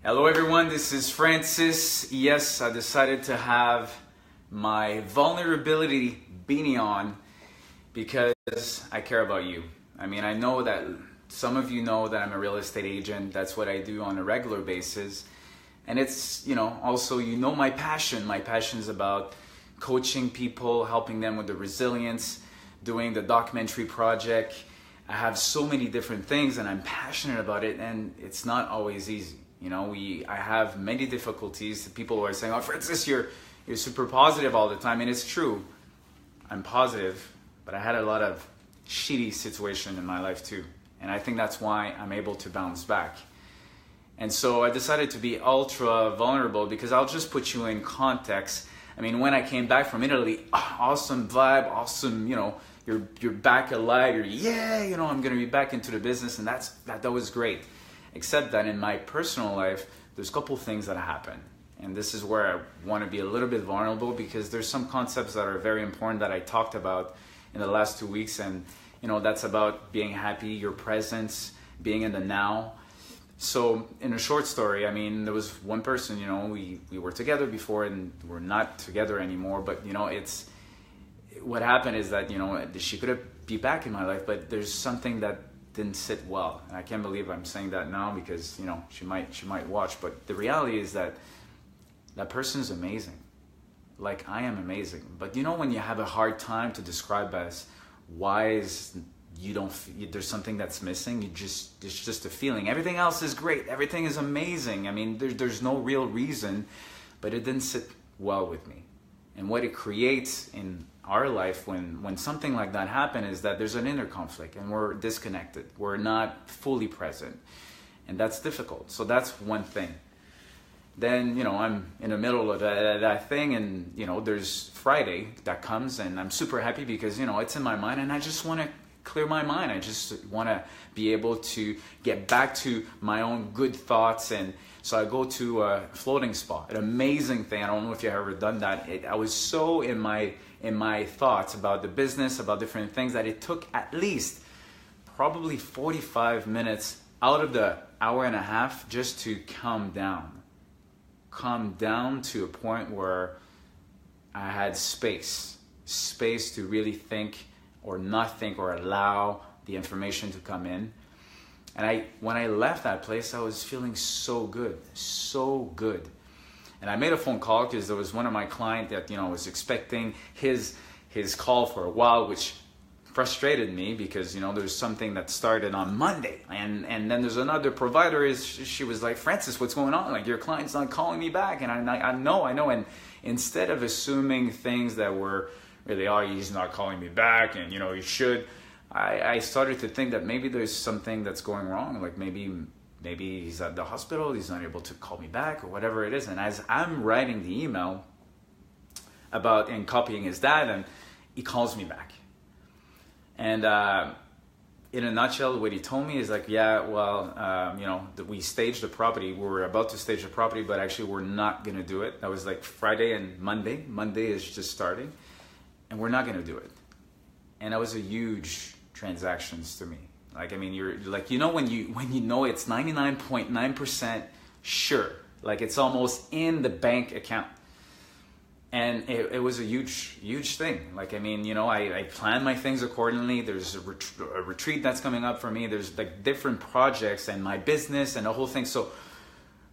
Hello everyone, this is Francis. Yes, I decided to have my vulnerability beanie on because I care about you. I mean, I know that some of you know that I'm a real estate agent. That's what I do on a regular basis. And it's, also, my passion. My passion is about coaching people, helping them with the resilience, doing the documentary project. I have so many different things and I'm passionate about it, and it's not always easy. I have many difficulties. People are saying, "Oh, Francis, you're super positive all the time," and it's true. I'm positive, but I had a lot of shitty situation in my life too, and I think that's why I'm able to bounce back. And so I decided to be ultra vulnerable because I'll just put you in context. I mean, when I came back from Italy, awesome vibe, awesome. You're back alive. I'm gonna be back into the business, and that was great. Except that in my personal life, there's a couple things that happen. And this is where I want to be a little bit vulnerable because there's some concepts that are very important that I talked about in the last 2 weeks. And, that's about being happy, your presence, being in the now. So in a short story, I mean, there was one person, we were together before and we're not together anymore. But, what happened is that, she could have be back in my life, but there's something that didn't sit well, and I can't believe I'm saying that now because she might watch. But the reality is that person's amazing, like I am amazing. But when you have a hard time to describe as why is there's something that's missing. It's just a feeling. Everything else is great. Everything is amazing. I mean, there's no real reason, but it didn't sit well with me. And what it creates in our life when something like that happens is that there's an inner conflict and we're disconnected. We're not fully present. And that's difficult. So that's one thing. Then, I'm in the middle of that thing, and, there's Friday that comes and I'm super happy because, it's in my mind and I just want to clear my mind. I just want to be able to get back to my own good thoughts. And so I go to a floating spa, an amazing thing. I don't know if you've ever done that. I was so in my thoughts about the business, about different things, that it took at least probably 45 minutes out of the hour and a half just to calm down to a point where I had space to really think or not think or allow the information to come in. And when I left that place, I was feeling so good. And I made a phone call because there was one of my clients that, was expecting his call for a while, which frustrated me because, there's something that started on Monday. And then there's another provider, she was like, "Francis, what's going on? Like, your client's not calling me back." And I know. And instead of assuming things that were really, he's not calling me back and, he should, I started to think that maybe there's something that's going wrong. Like maybe he's at the hospital, he's not able to call me back or whatever it is. And as I'm writing the email and copying his dad, and he calls me back. And in a nutshell, what he told me is like, we staged the property. We were about to stage the property, but actually we're not going to do it. That was like Friday and Monday. Monday is just starting, and we're not going to do it. And that was a huge transactions to me. Like, I mean, you're like, when you know it's 99.9% sure, like it's almost in the bank account. And it was a huge thing. Like, I mean, I plan my things accordingly. There's a retreat that's coming up for me. There's like different projects and my business and the whole thing. So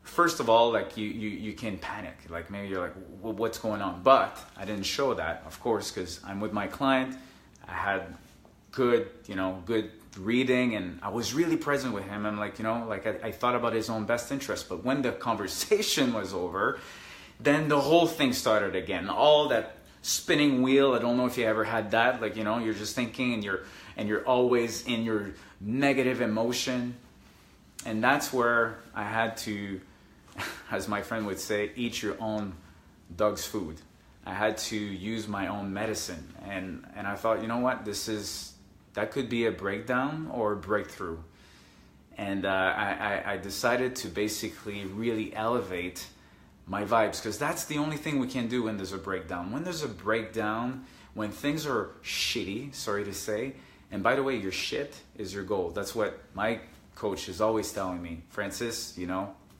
first of all, like you can panic. Like maybe you're like, well, what's going on? But I didn't show that, of course, because I'm with my client. I had good reading, and I was really present with him. I'm like, I thought about his own best interest. But when the conversation was over, then the whole thing started again. All that spinning wheel. I don't know if you ever had that. Like, you're just thinking and you're always in your negative emotion. And that's where I had to, as my friend would say, eat your own dog's food. I had to use my own medicine. And I thought, what, that could be a breakdown or a breakthrough. And I decided to basically really elevate my vibes, because that's the only thing we can do when there's a breakdown. When there's a breakdown, when things are shitty, sorry to say, and by the way, your shit is your goal. That's what my coach is always telling me. Francis,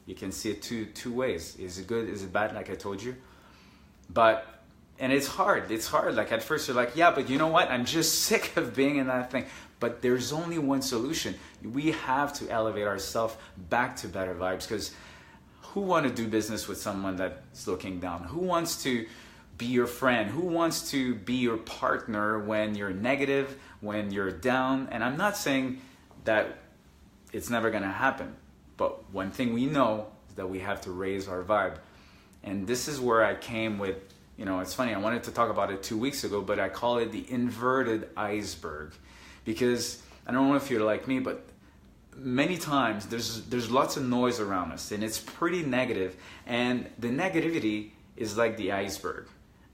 You can see it two ways. Is it good? Is it bad? Like I told you. But, and it's hard. It's hard. Like at first you're like, yeah, but you know what? I'm just sick of being in that thing. But there's only one solution. We have to elevate ourselves back to better vibes, because who want to do business with someone that's looking down? Who wants to be your friend? Who wants to be your partner when you're negative, when you're down? And I'm not saying that it's never going to happen. But one thing we know is that we have to raise our vibe. And this is where I came with, it's funny, I wanted to talk about it 2 weeks ago, but I call it the inverted iceberg. Because I don't know if you're like me, but many times there's lots of noise around us and it's pretty negative. And the negativity is like the iceberg.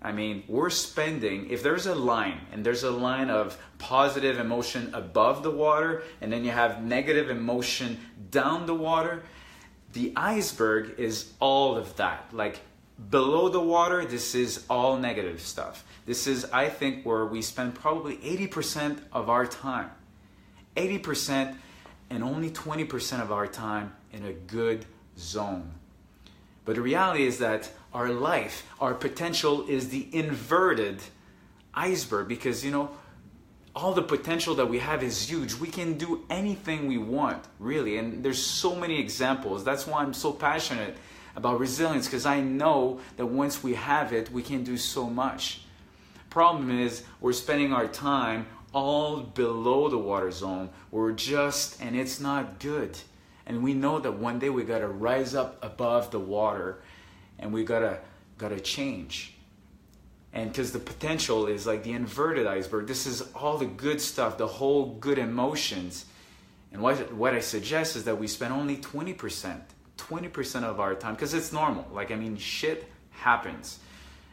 I mean, we're spending, if there's a line, and there's a line of positive emotion above the water, and then you have negative emotion down the water, the iceberg is all of that. Like below the water, this is all negative stuff. This is, I think, where we spend probably 80% of our time. 80% and only 20% of our time in a good zone. But the reality is that our life, our potential is the inverted iceberg, because all the potential that we have is huge. We can do anything we want, really. And there's so many examples. That's why I'm so passionate about resilience, because I know that once we have it, we can do so much. Problem is, we're spending our time all below the water zone. And it's not good. And we know that one day we gotta rise up above the water, and we gotta change. And because the potential is like the inverted iceberg. This is all the good stuff, the whole good emotions. And what I suggest is that we spend only 20% of our time, because it's normal. Shit happens.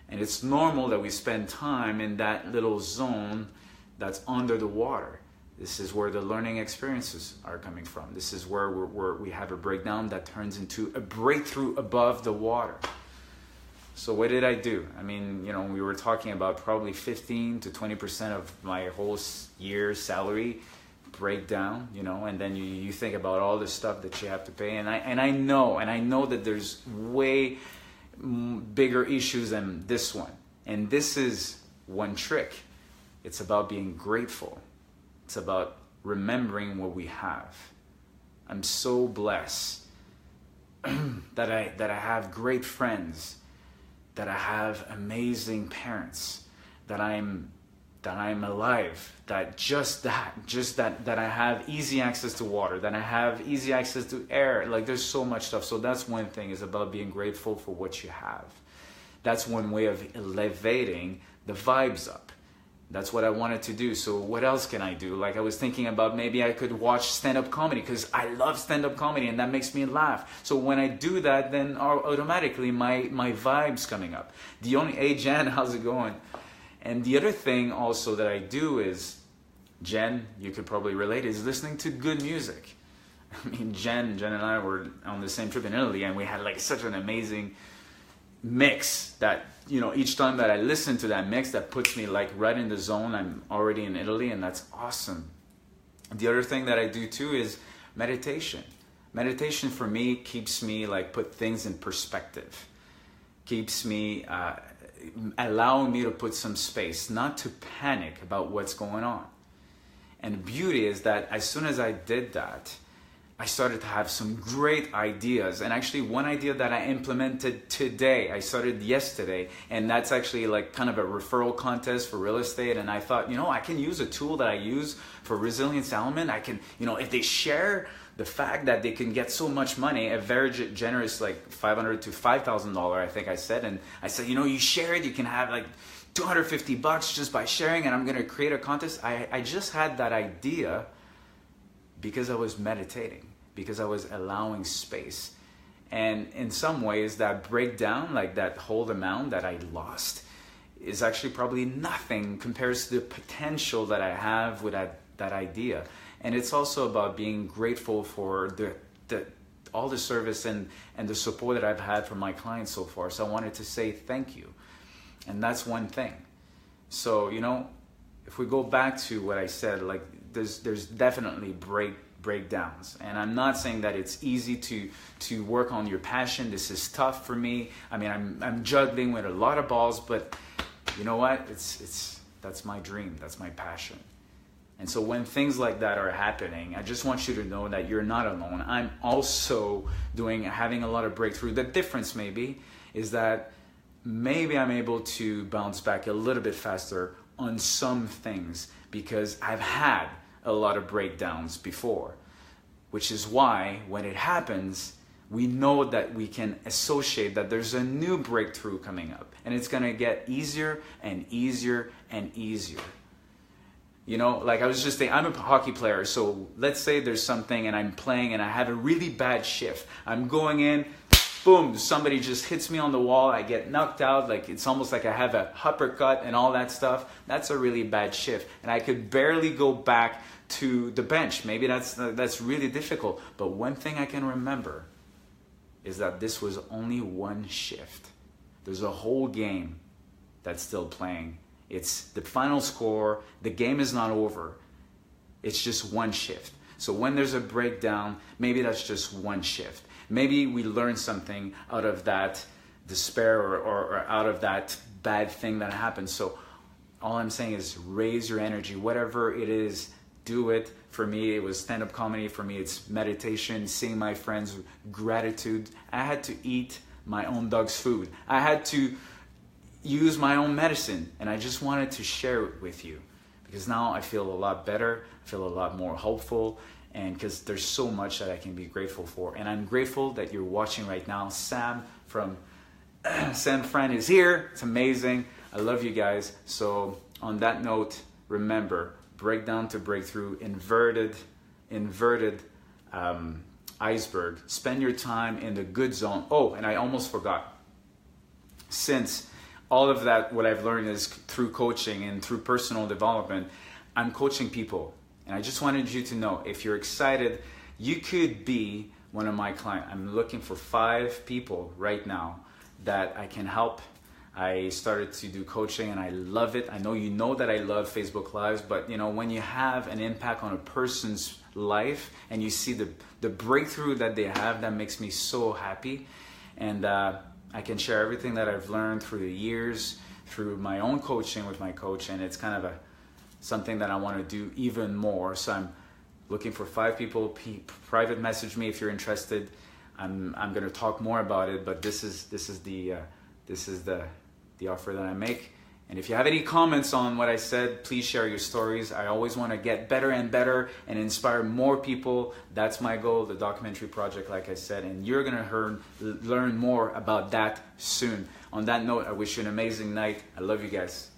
And it's normal that we spend time in that little zone that's under the water. This is where the learning experiences are coming from. This is where we have a breakdown that turns into a breakthrough above the water. So what did I do? We were talking about probably 15 to 20% of my whole year's salary breakdown, and then you think about all the stuff that you have to pay. And I know that there's way bigger issues than this one. And this is one trick. It's about being grateful. It's about remembering what we have. I'm so blessed that I have great friends, that I have amazing parents, that I'm alive, that I have easy access to water, that I have easy access to air. There's so much stuff. So that's one thing, is about being grateful for what you have. That's one way of elevating the vibes up. That's what I wanted to do. So what else can I do? I was thinking about maybe I could watch stand-up comedy, because I love stand-up comedy and that makes me laugh. So when I do that, then automatically my vibe's coming up. Hey Jen, how's it going? And the other thing also that I do is, Jen, you could probably relate, is listening to good music. Jen and I were on the same trip in Italy, and we had such an amazing mix that, each time that I listen to that mix, that puts me right in the zone. I'm already in Italy, and that's awesome. The other thing that I do too is meditation. Meditation for me keeps me put things in perspective. Keeps me allowing me to put some space, not to panic about what's going on. And the beauty is that as soon as I did that, I started to have some great ideas. And actually one idea that I implemented today, I started yesterday, and that's actually kind of a referral contest for real estate. And I thought, I can use a tool that I use for resilience element. I can, if they share the fact that they can get so much money, a very generous $500 to $5,000, I think I said. And I said, you share it, you can have $250 just by sharing, and I'm gonna create a contest. I just had that idea because I was meditating, because I was allowing space. And in some ways that breakdown, that whole amount that I lost, is actually probably nothing compared to the potential that I have with that idea. And it's also about being grateful for all the service and the support that I've had from my clients so far. So I wanted to say thank you. And that's one thing. So, if we go back to what I said, there's definitely breakdowns. And I'm not saying that it's easy to work on your passion. This is tough for me. I mean, I'm juggling with a lot of balls, but you know what? That's my dream. That's my passion. And so when things like that are happening, I just want you to know that you're not alone. I'm also having a lot of breakthrough. The difference maybe is that maybe I'm able to bounce back a little bit faster on some things because I've had a lot of breakdowns before, which is why when it happens, we know that we can associate that there's a new breakthrough coming up, and it's gonna get easier and easier and easier. You know, like I was just saying, I'm a hockey player, so let's say there's something and I'm playing and I have a really bad shift. I'm going in, boom, somebody just hits me on the wall, I get knocked out, like it's almost like I have a uppercut and all that stuff. That's a really bad shift, and I could barely go back to the bench. Maybe that's really difficult, but one thing I can remember is that this was only one shift. There's a whole game that's still playing. It's the final score. The game is not over. It's just one shift. So when there's a breakdown, maybe that's just one shift. Maybe we learn something out of that despair or out of that bad thing that happened. So all I'm saying is raise your energy. Whatever it is, do it. For me, it was stand-up comedy. For me, it's meditation, seeing my friends, gratitude. I had to eat my own dog's food. I had to use my own medicine, and I just wanted to share it with you because now I feel a lot better. I feel a lot more hopeful, and because there's so much that I can be grateful for. And I'm grateful that you're watching right now. Sam from San Fran is here. It's amazing. I love you guys. So on that note, remember, breakdown to breakthrough, inverted iceberg. Spend your time in the good zone. Oh, and I almost forgot. Since all of that, what I've learned is through coaching and through personal development, I'm coaching people. And I just wanted you to know, if you're excited, you could be one of my clients. I'm looking for 5 people right now that I can help. I started to do coaching and I love it. I know you know that I love Facebook Lives, but you know, when you have an impact on a person's life and you see the breakthrough that they have, that makes me so happy. And I can share everything that I've learned through the years, through my own coaching with my coach, and it's kind of something that I want to do even more. So I'm looking for 5 people. Private message me if you're interested. I'm going to talk more about it, but this is the offer that I make. And if you have any comments on what I said, please share your stories. I always want to get better and better and inspire more people. That's my goal, the documentary project, like I said, and you're going to learn more about that soon. On that note, I wish you an amazing night. I love you guys.